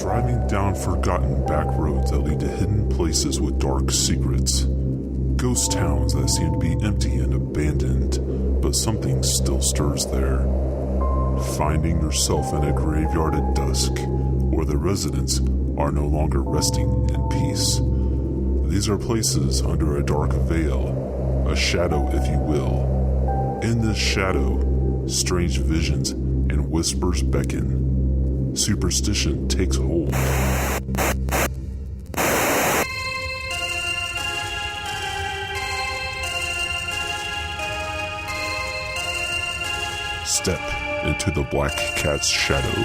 Driving down forgotten back roads that lead to hidden places with dark secrets. Ghost towns that seem to be empty and abandoned, but something still stirs there. Finding yourself in a graveyard at dusk, where the residents are no longer resting in peace. These are places under a dark veil, a shadow if you will. In this shadow, strange visions and whispers beckon. Superstition takes hold. Step into the Black Cat's shadow.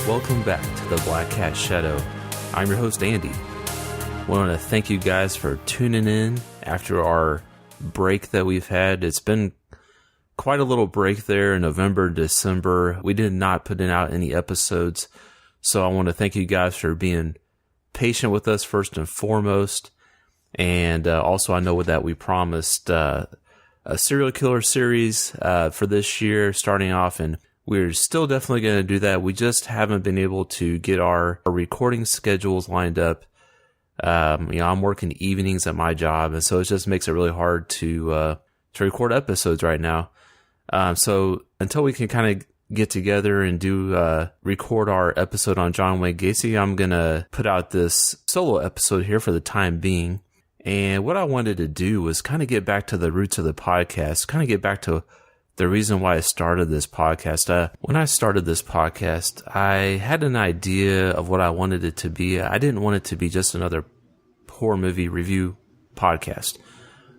Welcome back to the Black Cat Shadow. I'm your host, Andy. I want to thank you guys for tuning in after our break that we've had. It's been quite a little break there in November, December. We did not put out any episodes, so I want to thank you guys for being patient with us first and foremost. And also, I know that we promised a serial killer series for this year starting off, and we're still definitely going to do that. We just haven't been able to get our recording schedules lined up. I'm working evenings at my job, and so it just makes it really hard to record episodes right now. So until we can kind of get together and record our episode on John Wayne Gacy, I'm going to put out this solo episode here for the time being. And what I wanted to do was kind of get back to the roots of the podcast, kind of get back to the reason why I started this podcast. When I started this podcast, I had an idea of what I wanted it to be. I didn't want it to be just another horror movie review podcast.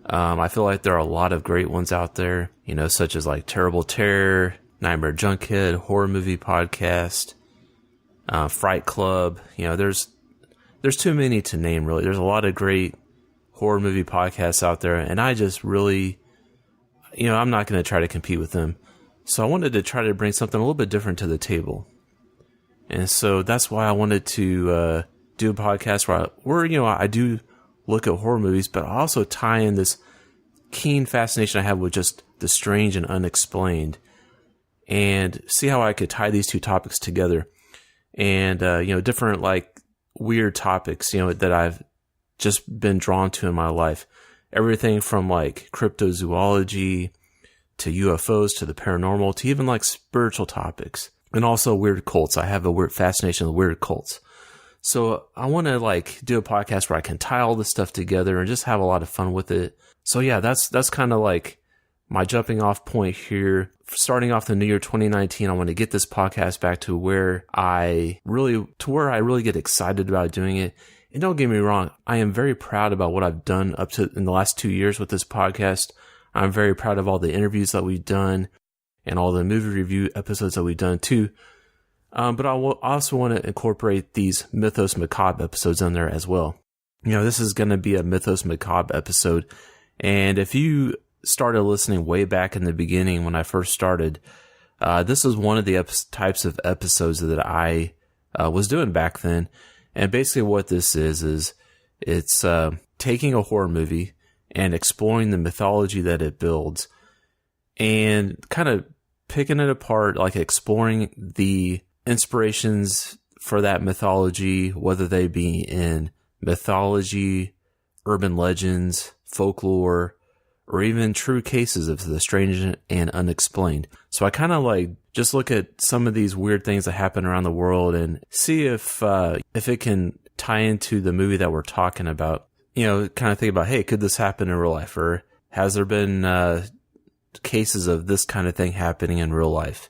I feel like there are a lot of great ones out there, such as like Terrible Terror, Nightmare Junkhead, Horror Movie Podcast, Fright Club. There's too many to name, really. There's a lot of great horror movie podcasts out there, and I just really, I'm not going to try to compete with them. So I wanted to try to bring something a little bit different to the table. And so that's why I wanted to do a podcast where I do look at horror movies, but I also tie in this keen fascination I have with just the strange and unexplained, and see how I could tie these two topics together. And, different like weird topics, that I've just been drawn to in my life. Everything from like cryptozoology to UFOs to the paranormal to even like spiritual topics, and also weird cults. I have a weird fascination with weird cults. So I want to like do a podcast where I can tie all this stuff together and just have a lot of fun with it. So yeah, that's kind of like my jumping off point here. Starting off the new year 2019, I want to get this podcast back to where I really get excited about doing it. And don't get me wrong, I am very proud about what I've done up to in the last 2 years with this podcast. I'm very proud of all the interviews that we've done and all the movie review episodes that we've done too. But I will also want to incorporate these Mythos Macabre episodes in there as well. This is going to be a Mythos Macabre episode. And if you started listening way back in the beginning when I first started, this is one of the types of episodes that I was doing back then. And basically what this is it's taking a horror movie and exploring the mythology that it builds and kind of picking it apart, like exploring the inspirations for that mythology, whether they be in mythology, urban legends, folklore, or even true cases of the strange and unexplained. So I kind of like just look at some of these weird things that happen around the world and see if it can tie into the movie that we're talking about. Kind of think about, hey, could this happen in real life? Or has there been cases of this kind of thing happening in real life?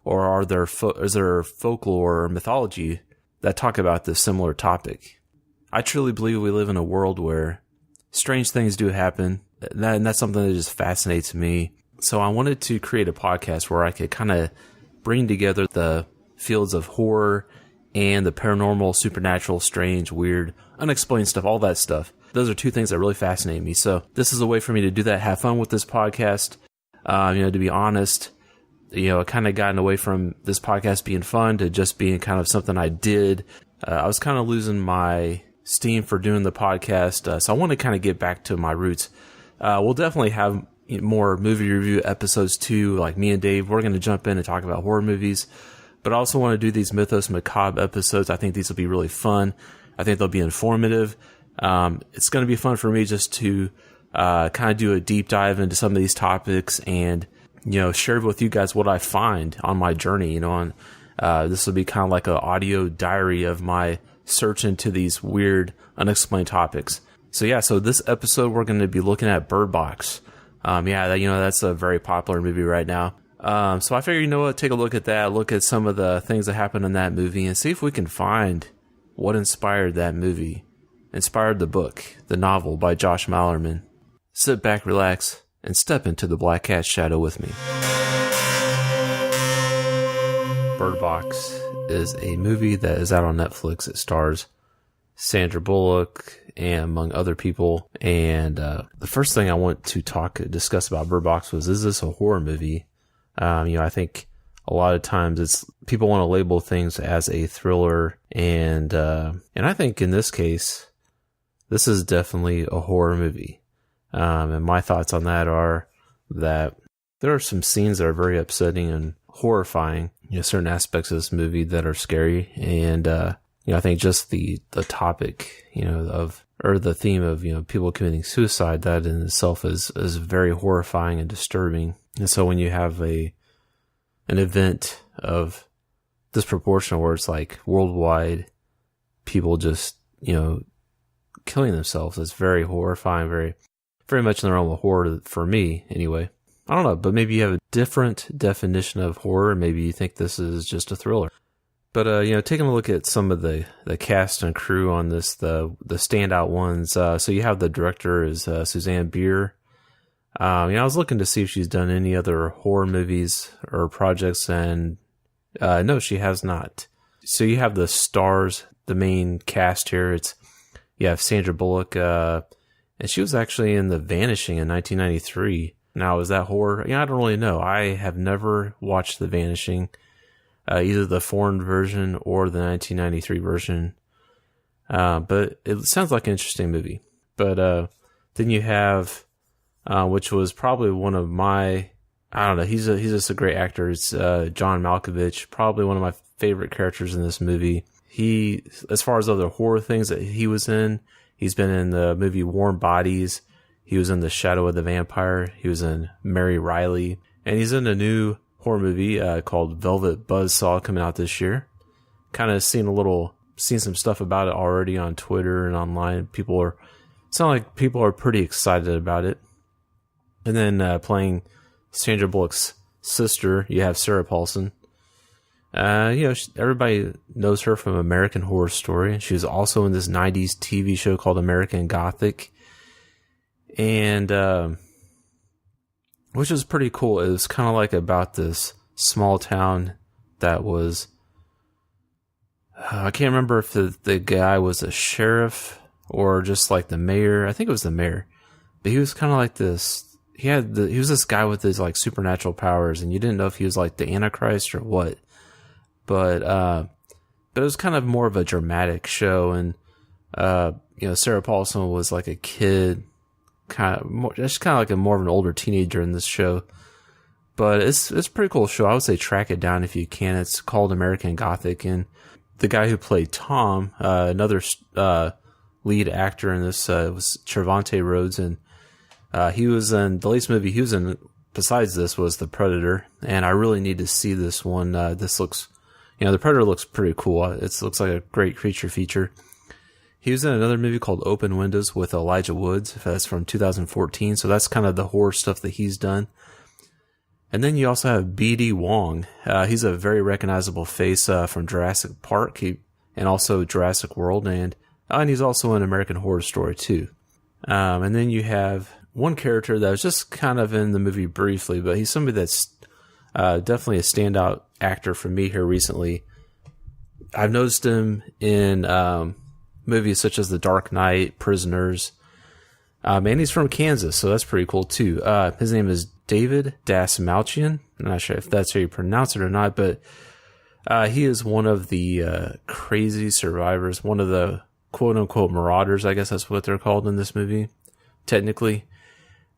Or is there folklore or mythology that talk about this similar topic? I truly believe we live in a world where strange things do happen. And that's something that just fascinates me. So I wanted to create a podcast where I could kind of bring together the fields of horror and the paranormal, supernatural, strange, weird, unexplained stuff, all that stuff. Those are two things that really fascinate me. So this is a way for me to do that, have fun with this podcast. To be honest, it kind of gotten away from this podcast being fun to just being kind of something I did. I was kind of losing my steam for doing the podcast, so I want to kind of get back to my roots. We'll definitely have more movie review episodes too, like me and Dave. We're going to jump in and talk about horror movies, but I also want to do these Mythos Macabre episodes. I think these will be really fun. I think they'll be informative. It's going to be fun for me just to kind of do a deep dive into some of these topics and share with you guys what I find on my journey. This will be kind of like an audio diary of my search into these weird, unexplained topics. So this episode we're going to be looking at Bird Box. That's a very popular movie right now. So I figured, take a look at that, look at some of the things that happened in that movie, and see if we can find what inspired that movie, inspired the book, the novel by Josh Malerman. Sit back, relax, and step into the Black Cat's shadow with me. Bird Box is a movie that is out on Netflix. It stars Sandra Bullock and among other people. And the first thing I want to discuss about Bird Box was, is this a horror movie? I think a lot of times it's people want to label things as a thriller, and I think in this case, this is definitely a horror movie. And my thoughts on that are that there are some scenes that are very upsetting and horrifying. Certain aspects of this movie that are scary, and I think just the topic, or the theme of people committing suicide, that in itself is very horrifying and disturbing. And so when you have an event of this proportion where it's like worldwide people just killing themselves, it's very horrifying, very very much in the realm of horror for me anyway. I don't know, but maybe you have a different definition of horror. Maybe you think this is just a thriller. But, taking a look at some of the cast and crew on this, the standout ones. So you have the director is Suzanne Bier. I was looking to see if she's done any other horror movies or projects, and no, she has not. So you have the stars, the main cast here. You have Sandra Bullock, and she was actually in The Vanishing in 1993. Now, is that horror? I don't really know. I have never watched The Vanishing, either the foreign version or the 1993 version. But it sounds like an interesting movie. But then you have, which was probably one of my, I don't know, he's just a great actor. It's John Malkovich, probably one of my favorite characters in this movie. He, as far as other horror things that he was in, he's been in the movie Warm Bodies. He was in The Shadow of the Vampire. He was in Mary Riley. And he's in a new horror movie called Velvet Buzzsaw coming out this year. Kind of seen some stuff about it already on Twitter and online. It's not like people are pretty excited about it. And then playing Sandra Bullock's sister, you have Sarah Paulson. Everybody knows her from American Horror Story. She was also in this 90s TV show called American Gothic. And, which is pretty cool. It was kind of like about this small town that was, I can't remember if the guy was a sheriff or just like the mayor. I think it was the mayor, but he was kind of like this. He was this guy with his like supernatural powers, and you didn't know if he was like the Antichrist or what. But it was kind of more of a dramatic show, and Sarah Paulson was like a kid. Just kind of like more of an older teenager in this show, but it's a pretty cool show. I would say track it down if you can. It's called American Gothic, and the guy who played Tom, another lead actor in this, was Trevante Rhodes, and he was in the latest movie he was in. Besides this, was The Predator, and I really need to see this one. This looks, The Predator looks pretty cool. It looks like a great creature feature. He was in another movie called Open Windows with Elijah Woods. That's from 2014. So that's kind of the horror stuff that he's done. And then you also have B.D. Wong. He's a very recognizable face from Jurassic Park and also Jurassic World. And he's also in American Horror Story too. And then you have one character that was just kind of in the movie briefly, but he's somebody that's definitely a standout actor for me here recently. I've noticed him in movies such as The Dark Knight, Prisoners, and he's from Kansas, so that's pretty cool too. His name is David Dastmalchian. I'm not sure if that's how you pronounce it or not, but he is one of the crazy survivors, one of the quote-unquote marauders, I guess that's what they're called in this movie, technically.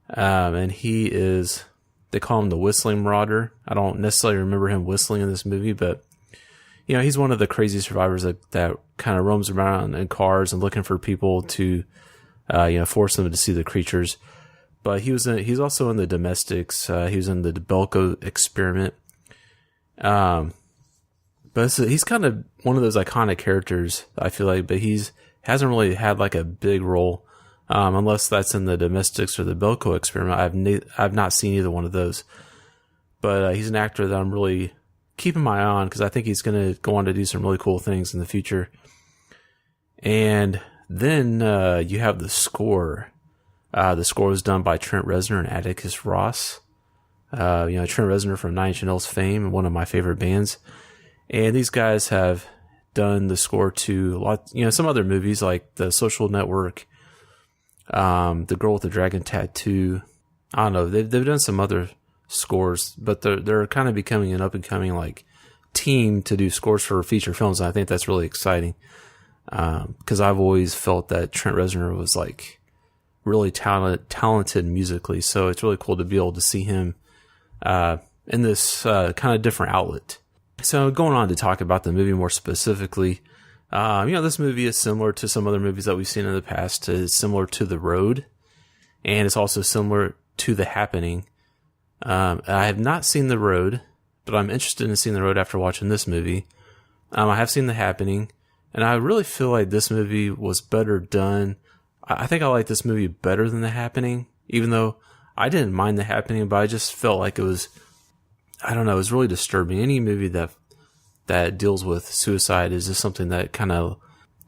And he is, they call him the Whistling Marauder. I don't necessarily remember him whistling in this movie, but he's one of the crazy survivors that kind of roams around in cars and looking for people to, force them to see the creatures. But he's also in the Domestics. He was in the Belko Experiment. But he's kind of one of those iconic characters, I feel like, but hasn't really had like a big role, unless that's in the Domestics or the Belko Experiment. I've not seen either one of those. But he's an actor that I'm really keeping my eye on because I think he's going to go on to do some really cool things in the future. And then you have the score. The score was done by Trent Reznor and Atticus Ross. Trent Reznor from Nine Inch Nails fame, one of my favorite bands. And these guys have done the score to some other movies like The Social Network, The Girl with the Dragon Tattoo. I don't know. They've done some other scores, but they're kind of becoming an up and coming like team to do scores for feature films. And I think that's really exciting because I've always felt that Trent Reznor was like really talented musically. So it's really cool to be able to see him in this kind of different outlet. So going on to talk about the movie more specifically, this movie is similar to some other movies that we've seen in the past. It's similar to The Road, and it's also similar to The Happening. I have not seen The Road, but I'm interested in seeing The Road after watching this movie. I have seen The Happening, and I really feel like this movie was better done. I think I like this movie better than The Happening, even though I didn't mind The Happening, but I just felt like it was, I don't know, it was really disturbing. Any movie that deals with suicide is just something that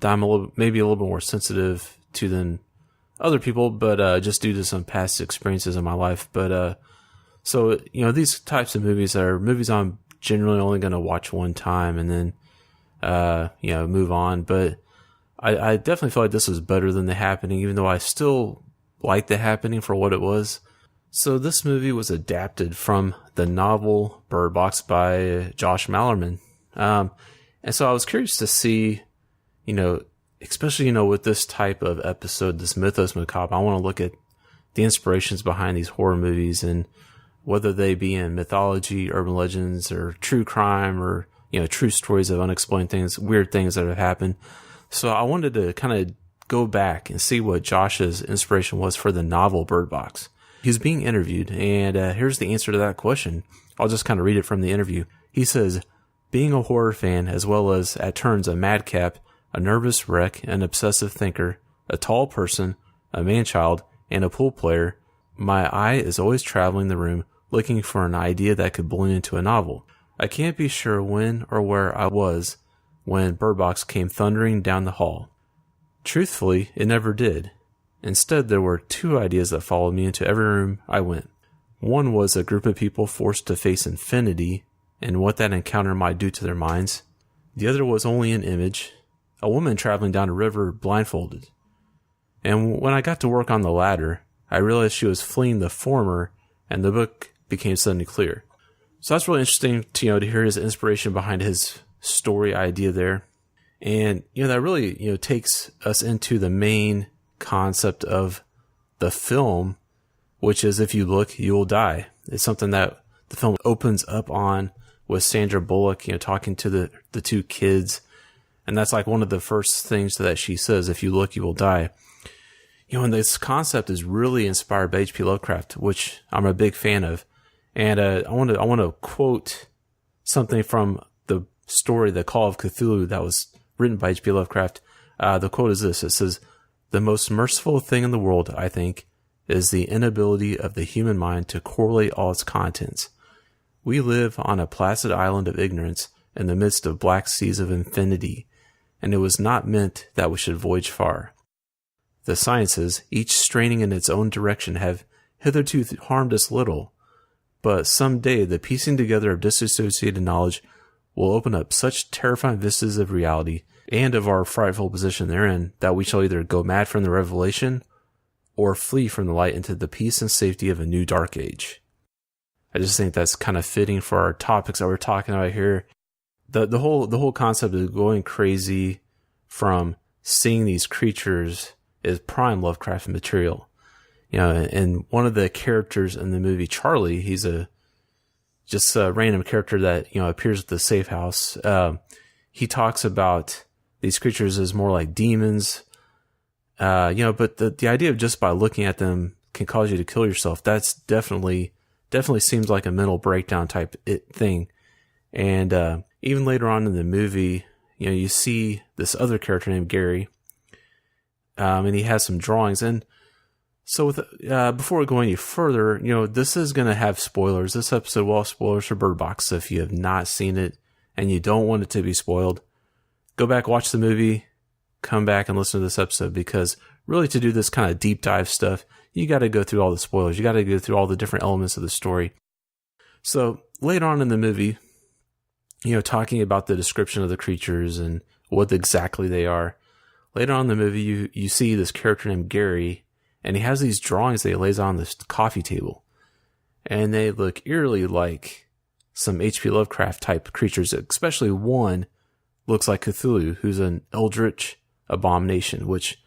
I'm maybe a little bit more sensitive to than other people, but just due to some past experiences in my life. But so these types of movies are movies I'm generally only going to watch one time and then move on. But I definitely feel like this was better than The Happening, even though I still like The Happening for what it was. So this movie was adapted from the novel Bird Box by Josh Malerman. And so I was curious to see, especially, with this type of episode, this Mythos Macabre, I want to look at the inspirations behind these horror movies and whether they be in mythology, urban legends, or true crime, or, true stories of unexplained things, weird things that have happened. So I wanted to kind of go back and see what Josh's inspiration was for the novel Bird Box. He was being interviewed, and here's the answer to that question. I'll just kind of read it from the interview. He says, being a horror fan, as well as at turns a madcap, a nervous wreck, an obsessive thinker, a tall person, a man-child, and a pool player, my eye is always traveling the room looking for an idea that could bloom into a novel. I can't be sure when or where I was when Bird Box came thundering down the hall. Truthfully, it never did. Instead, there were two ideas that followed me into every room I went. One was a group of people forced to face infinity and what that encounter might do to their minds. The other was only an image, a woman traveling down a river blindfolded. And when I got to work on the latter, I realized she was fleeing the former, and the book became suddenly clear. So that's really interesting to hear his inspiration behind his story idea there. And that really takes us into the main concept of the film, which is if you look, you will die. It's something that the film opens up on with Sandra Bullock, talking to the two kids. And that's like one of the first things that she says, if you look, you will die. And this concept is really inspired by H.P. Lovecraft, which I'm a big fan of. And I want to quote something from the story, The Call of Cthulhu, that was written by H.P. Lovecraft. The quote is this. It says, "The most merciful thing in the world, I think, is the inability of the human mind to correlate all its contents. We live on a placid island of ignorance in the midst of black seas of infinity, and it was not meant that we should voyage far." The sciences, each straining in its own direction, have hitherto harmed us little, but some day the piecing together of disassociated knowledge will open up such terrifying vistas of reality and of our frightful position therein that we shall either go mad from the revelation or flee from the light into the peace and safety of a new dark age. I just think that's kind of fitting for our topics that we're talking about here. The whole concept of going crazy from seeing these creatures is prime Lovecraft material. You know, and one of the characters in the movie, Charlie, he's just a random character that, you know, appears at the safe house. He talks about these creatures as more like demons, you know, but the idea of just by looking at them can cause you to kill yourself. That's definitely seems like a mental breakdown type thing. And even later on in the movie, you know, you see this other character named Gary, and he has some drawings. And so with before we go any further, you know, this is going to have spoilers. This episode will have spoilers for Bird Box. So if you have not seen it and you don't want it to be spoiled, go back, watch the movie, come back and listen to this episode, because really to do this kind of deep dive stuff, you got to go through all the spoilers. You got to go through all the different elements of the story. So later on in the movie, you know, talking about the description of the creatures and what exactly they are. Later on in the movie, you see this character named Gary, and he has these drawings that he lays on this coffee table. And they look eerily like some H.P. Lovecraft type creatures, especially one looks like Cthulhu, who's an eldritch abomination, which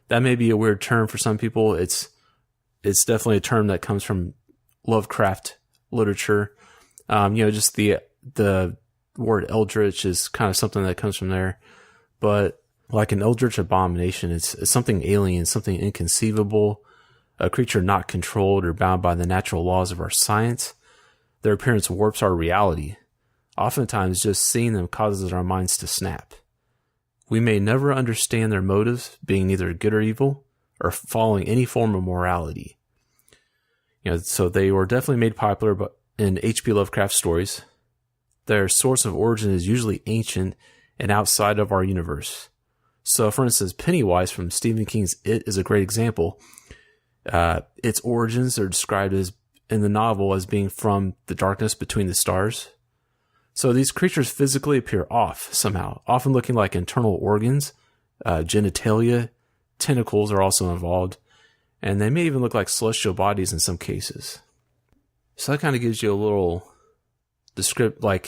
that may be a weird term for some people. It's definitely a term that comes from Lovecraft literature. You know, just the word eldritch is kind of something that comes from there. But like an eldritch abomination, it's something alien, something inconceivable, a creature not controlled or bound by the natural laws of our science. Their appearance warps our reality. Oftentimes, just seeing them causes our minds to snap. We may never understand their motives, being neither good or evil, or following any form of morality. You know, so they were definitely made popular in H.P. Lovecraft stories. Their source of origin is usually ancient and outside of our universe. So, for instance, Pennywise from Stephen King's It is a great example. Its origins are described as in the novel as being from the darkness between the stars. So these creatures physically appear off somehow, often looking like internal organs, genitalia, tentacles are also involved, and they may even look like celestial bodies in some cases. So that kind of gives you a little a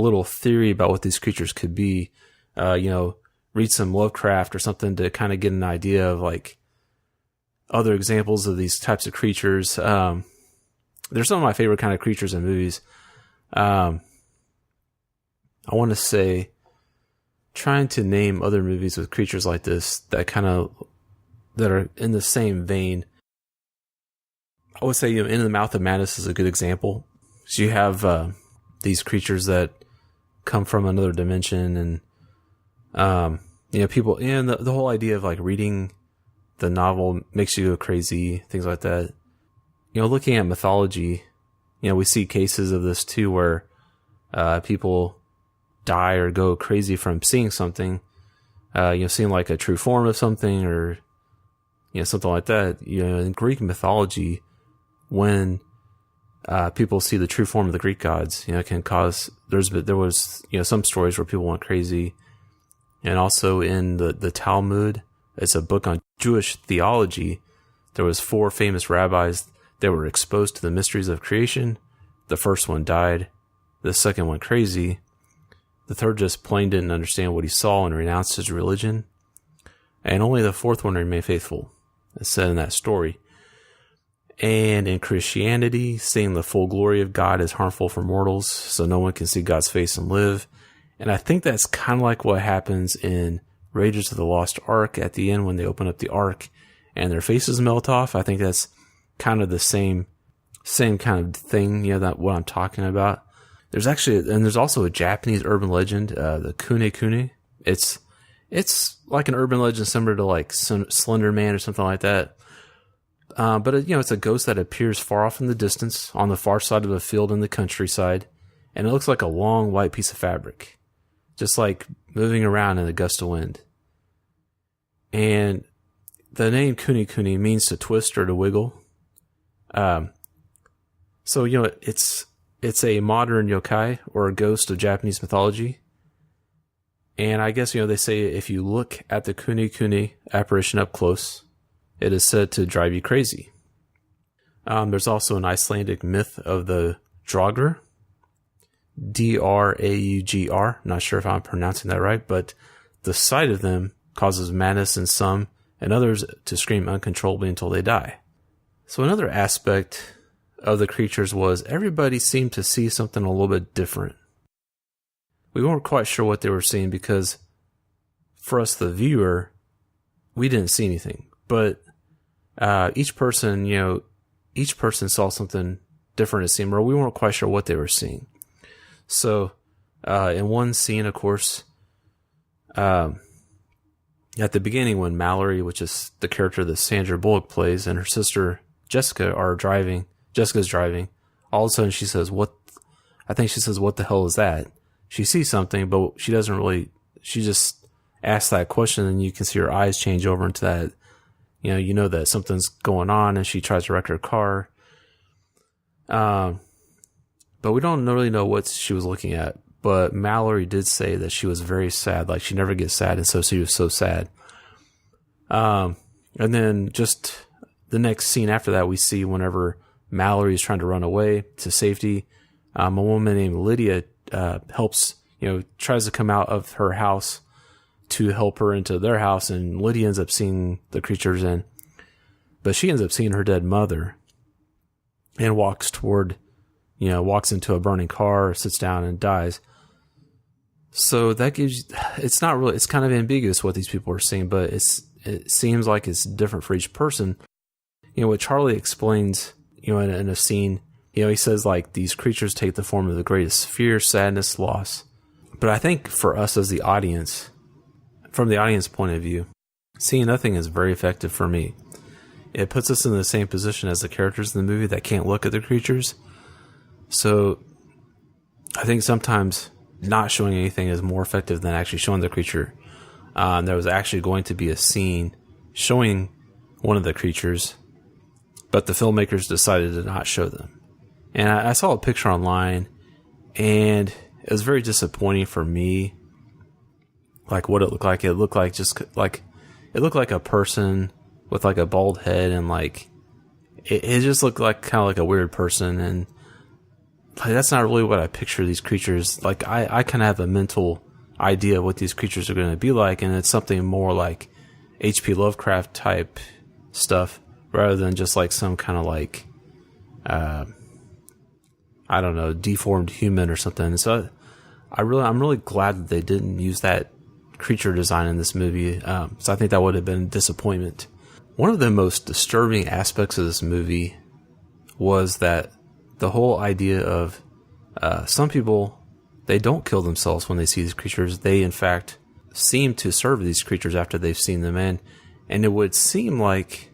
little theory about what these creatures could be. You know, read some Lovecraft or something to kind of get an idea of like other examples of these types of creatures. They're some of my favorite kind of creatures in movies. I want to say, trying to name other movies with creatures like this that are in the same vein. I would say, you know, In the Mouth of Madness is a good example. So you have these creatures that come from another dimension, and you know, people, and the whole idea of like reading the novel makes you go crazy, things like that. You know, looking at mythology, you know, we see cases of this too, where people die or go crazy from seeing something, you know, seeing like a true form of something, or, you know, something like that. You know, in Greek mythology, when people see the true form of the Greek gods, you know, it can cause, there was, you know, some stories where people went crazy. And also in the Talmud, it's a book on Jewish theology. There was 4 famous rabbis that were exposed to the mysteries of creation. The first one died. The second went crazy. The third just plain didn't understand what he saw and renounced his religion. And only the fourth one remained faithful. It's said in that story. And in Christianity, seeing the full glory of God is harmful for mortals, so no one can see God's face and live. And I think that's kind of like what happens in Raiders of the Lost Ark at the end when they open up the Ark and their faces melt off. I think that's kind of the same kind of thing, you know, that what I'm talking about. There's also a Japanese urban legend, the Kune Kune. It's like an urban legend similar to like Slender Man or something like that. But you know, it's a ghost that appears far off in the distance on the far side of a field in the countryside, and it looks like a long white piece of fabric, just like moving around in a gust of wind. And the name Kuni Kuni means to twist or to wiggle. So, it's a modern yokai or a ghost of Japanese mythology. And I guess, they say if you look at the Kuni Kuni apparition up close, it is said to drive you crazy. There's also an Icelandic myth of the Draugr, Draugr. Not sure if I'm pronouncing that right, but the sight of them causes madness in some and others to scream uncontrollably until they die. So another aspect of the creatures was everybody seemed to see something a little bit different. We weren't quite sure what they were seeing because for us, the viewer, we didn't see anything. But each person saw something different, it seemed, or we weren't quite sure what they were seeing. So in one scene, of course, at the beginning when Mallory, which is the character that Sandra Bullock plays, and her sister Jessica's driving, all of a sudden she says, what the hell is that? She sees something, but she just asks that question, and you can see her eyes change over into that, you know that something's going on, and she tries to wreck her car. But we don't really know what she was looking at. But Mallory did say that she was very sad, like she never gets sad, and so she was so sad. And then just the next scene after that, we see whenever Mallory is trying to run away to safety, a woman named Lydia helps, tries to come out of her house to help her into their house, and Lydia ends up seeing the creatures but she ends up seeing her dead mother and walks into a burning car, sits down and dies. So that it's kind of ambiguous what these people are seeing, but it seems like it's different for each person. What Charlie explains, in a scene, he says like these creatures take the form of the greatest fear, sadness, loss. But I think for us as the audience, from the audience point of view, seeing nothing is very effective for me. It puts us in the same position as the characters in the movie that can't look at the creatures. So I think sometimes not showing anything is more effective than actually showing the creature. There was actually going to be a scene showing one of the creatures, but the filmmakers decided to not show them. And I saw a picture online, and it was very disappointing for me. Like what it looked like. It looked like a person with like a bald head, and like it just looked like kind of like a weird person, and like that's not really what I picture these creatures. Like I kind of have a mental idea of what these creatures are going to be like, and it's something more like H.P. Lovecraft type stuff rather than just like some kind of like I don't know, deformed human or something. So I'm really glad that they didn't use that creature design in this movie. So I think that would have been a disappointment. One of the most disturbing aspects of this movie was that the whole idea of some people, they don't kill themselves when they see these creatures. They, in fact, seem to serve these creatures after they've seen them. And it would seem like,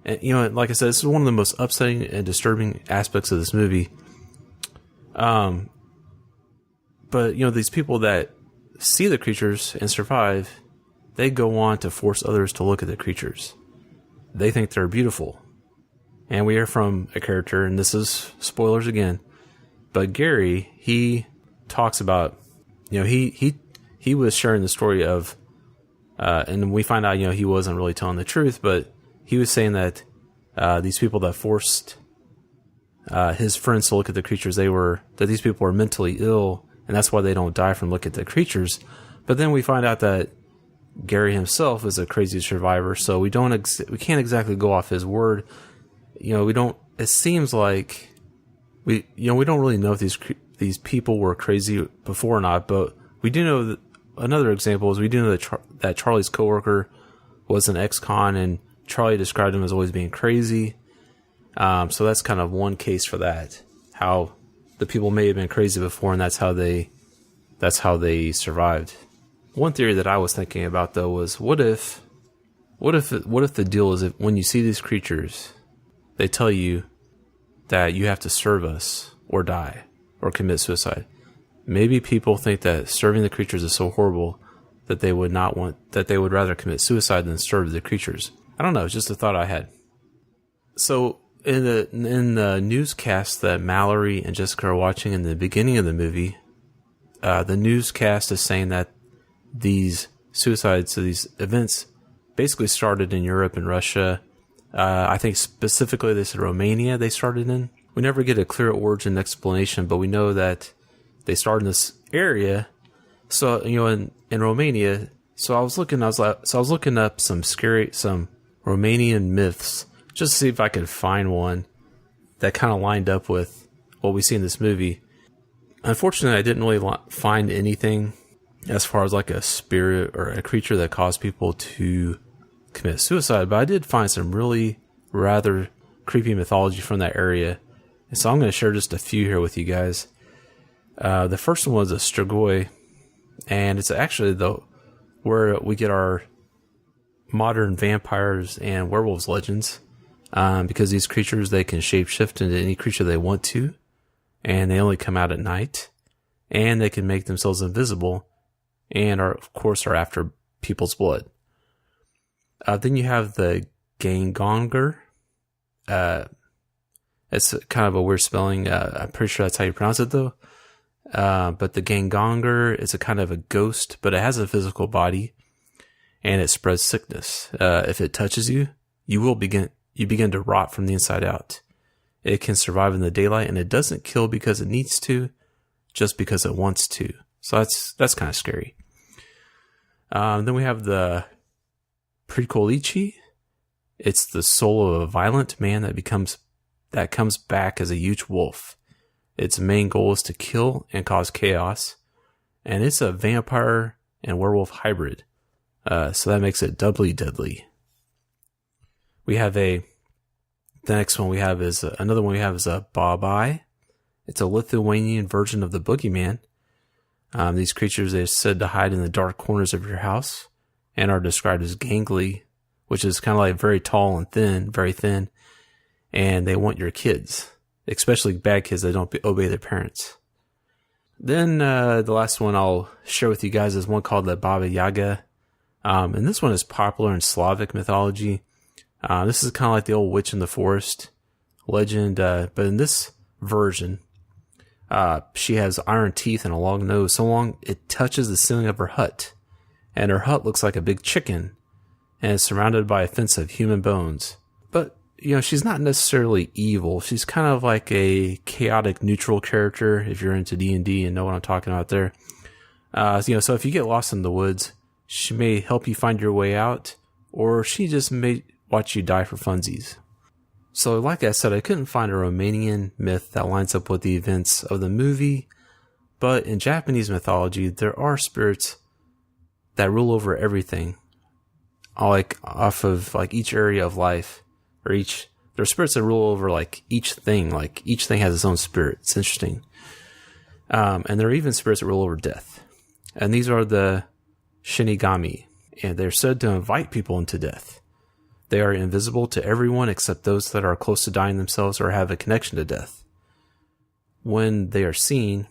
like I said, this is one of the most upsetting and disturbing aspects of this movie. But, these people that see the creatures and survive, they go on to force others to look at the creatures. They think they're beautiful. And we hear from a character, and this is spoilers again, but Gary, he talks about, he was sharing the story of, and we find out, he wasn't really telling the truth, but he was saying that these people that forced his friends to look at the creatures, that these people were mentally ill, and that's why they don't die from looking at the creatures. But then we find out that Gary himself is a crazy survivor, so we can't exactly go off his word. It seems like we don't really know if these people were crazy before or not, but we do know that another example is we do know that Charlie's coworker was an ex-con, and Charlie described him as always being crazy. So that's kind of one case for that. How the people may have been crazy before, and that's how they survived. One theory that I was thinking about though was, what if the deal is that when you see these creatures, they tell you that you have to serve us or die or commit suicide. Maybe people think that serving the creatures is so horrible that they would rather commit suicide than serve the creatures. I don't know, it's just a thought I had. So in the newscast that Mallory and Jessica are watching in the beginning of the movie, the newscast is saying that these suicides, so these events, basically started in Europe and Russia. I think specifically they said Romania they started in. We never get a clear origin explanation, but we know that they started in this area. So, in Romania, I was looking up some Romanian myths just to see if I could find one that kind of lined up with what we see in this movie. Unfortunately, I didn't really find anything as far as like a spirit or a creature that caused people to commit suicide, but I did find some really rather creepy mythology from that area. And so I'm going to share just a few here with you guys. The first one was a Strigoi, and it's actually where we get our modern vampires and werewolves legends, because these creatures, they can shapeshift into any creature they want to, and they only come out at night, and they can make themselves invisible, and are after people's blood. Then you have the Gangonger. It's kind of a weird spelling. I'm pretty sure that's how you pronounce it, though. But the Gangonger is a kind of a ghost, but it has a physical body, and it spreads sickness. If it touches you, you begin to rot from the inside out. It can survive in the daylight, and it doesn't kill because it needs to, just because it wants to. So that's kind of scary. Then we have the Prikolichi. It's the soul of a violent man that comes back as a huge wolf. Its main goal is to kill and cause chaos, and it's a vampire and werewolf hybrid. So that makes it doubly deadly. The next one we have is a Babai. It's a Lithuanian version of the boogeyman. These creatures are said to hide in the dark corners of your house and are described as gangly, which is kind of like very tall and thin, very thin, and they want your kids, especially bad kids that don't obey their parents. Then the last one I'll share with you guys is one called the Baba Yaga, and this one is popular in Slavic mythology. This is kind of like the old witch in the forest legend, but in this version, she has iron teeth and a long nose, so long it touches the ceiling of her hut. And her hut looks like a big chicken, and is surrounded by a fence of human bones. But, she's not necessarily evil. She's kind of like a chaotic neutral character, if you're into D&D and know what I'm talking about there. So if you get lost in the woods, she may help you find your way out, or she just may watch you die for funsies. So like I said, I couldn't find a Romanian myth that lines up with the events of the movie, but in Japanese mythology, there are spirits that rule over everything, like off of like each area of life, or there are spirits that rule over like each thing has its own spirit. It's interesting. And there are even spirits that rule over death. And these are the Shinigami, and they're said to invite people into death. They are invisible to everyone except those that are close to dying themselves or have a connection to death. When they are seen,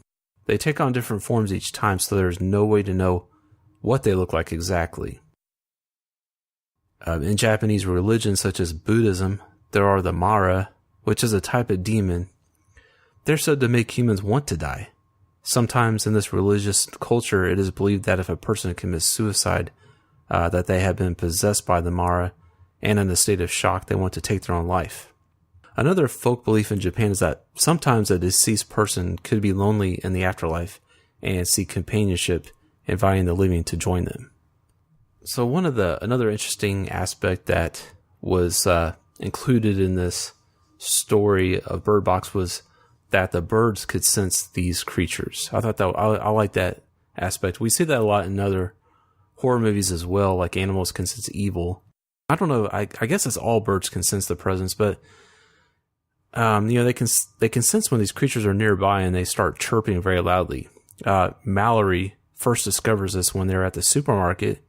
they take on different forms each time, so there's no way to know what they look like exactly. In Japanese religions such as Buddhism, there are the Mara, which is a type of demon. They're said to make humans want to die. Sometimes in this religious culture, it is believed that if a person commits suicide, that they have been possessed by the Mara, and in a state of shock, they want to take their own life. Another folk belief in Japan is that sometimes a deceased person could be lonely in the afterlife and seek companionship, inviting the living to join them. So another interesting aspect that was included in this story of Bird Box was that the birds could sense these creatures. I thought that I like that aspect. We see that a lot in other horror movies as well, like animals can sense evil. I don't know. I guess it's all birds can sense the presence, but they can sense when these creatures are nearby and they start chirping very loudly. Mallory first discovers this when they're at the supermarket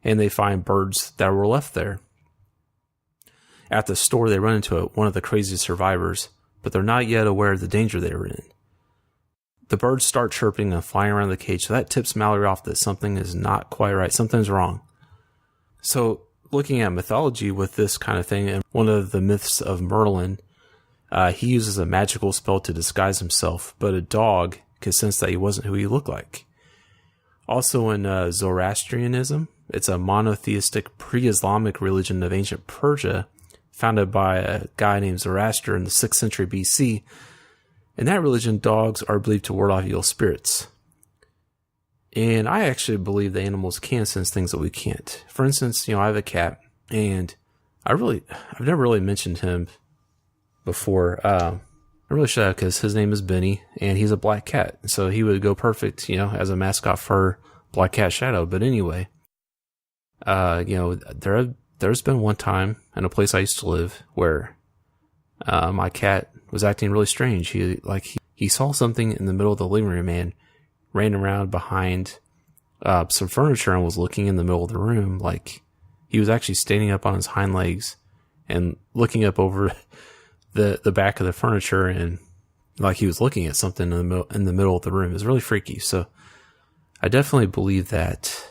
and they find birds that were left there. At the store, they run into one of the crazy survivors, but they're not yet aware of the danger they were in. The birds start chirping and flying around the cage, so that tips Mallory off that something is not quite right. Something's wrong. So looking at mythology with this kind of thing, and one of the myths of Merlin, he uses a magical spell to disguise himself, but a dog could sense that he wasn't who he looked like. Also in Zoroastrianism, it's a monotheistic pre-Islamic religion of ancient Persia, founded by a guy named Zoroaster in the 6th century BC. In that religion, dogs are believed to ward off evil spirits. And I actually believe that animals can sense things that we can't. For instance, I have a cat, and I've never really mentioned him before. I really should have, because his name is Benny, and he's a black cat. So he would go perfect, as a mascot for Black Cat Shadow. But anyway, there's been one time in a place I used to live where my cat was acting really strange. He saw something in the middle of the living room and ran around behind some furniture and was looking in the middle of the room. Like, he was actually standing up on his hind legs and looking up over the back of the furniture, and like he was looking at something in the middle of the room. It was really freaky. So I definitely believe that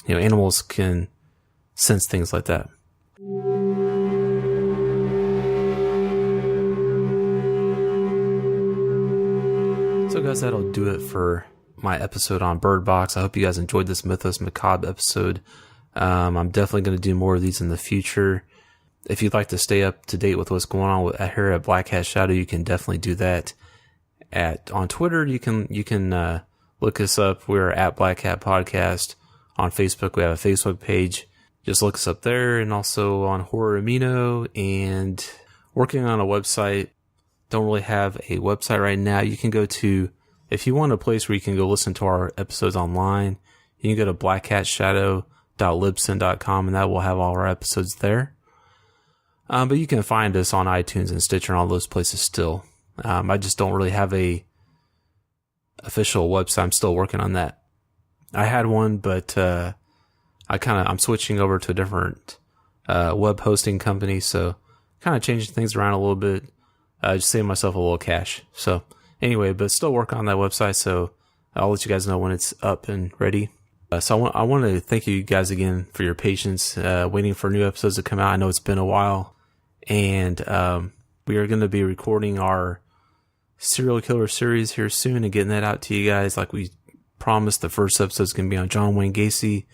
animals can sense things like that. So guys, that'll do it for my episode on Bird Box. I hope you guys enjoyed this Mythos Macabre episode. I'm definitely going to do more of these in the future. If you'd like to stay up to date with what's going on here at Black Cat Shadow, you can definitely do that. On Twitter, you can look us up. We're at Black Cat Podcast. On Facebook, we have a Facebook page. Just look us up there, and also on Horror Amino, and working on a website. Don't really have a website right now. You can go to, if you want a place where you can go listen to our episodes online, you can go to blackcatshadow.libsyn.com, and that will have all our episodes there. But you can find us on iTunes and Stitcher and all those places still. I just don't really have a official website. I'm still working on that. I had one, but I'm switching over to a different web hosting company, so kind of changing things around a little bit. Just save myself a little cash. So anyway, but still working on that website, so I'll let you guys know when it's up and ready. So I want to thank you guys again for your patience, waiting for new episodes to come out. I know it's been a while. And we are going to be recording our serial killer series here soon and getting that out to you guys. Like we promised, the first episode is going to be on John Wayne Gacy.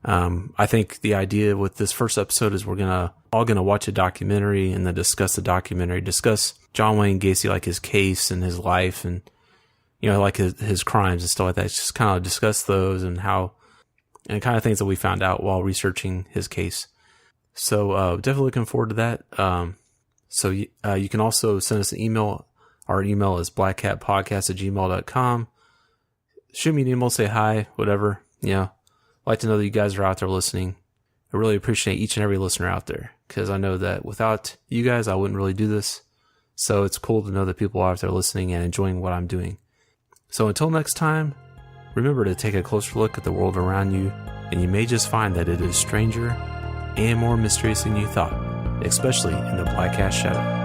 I think the idea with this first episode is we're all going to watch a documentary and then discuss the documentary, discuss John Wayne Gacy, like his case and his life, and like his crimes and stuff like that. Just kind of discuss those and kind of things that we found out while researching his case. So definitely looking forward to that. So you can also send us an email. Our email is blackcatpodcast@gmail.com. Shoot me an email, say hi, whatever. I'd like to know that you guys are out there listening. I really appreciate each and every listener out there, because I know that without you guys, I wouldn't really do this. So it's cool to know that people are out there listening and enjoying what I'm doing. So until next time, remember to take a closer look at the world around you, and you may just find that it is stranger and more mysterious than you thought, especially in the Black Cat Shadow.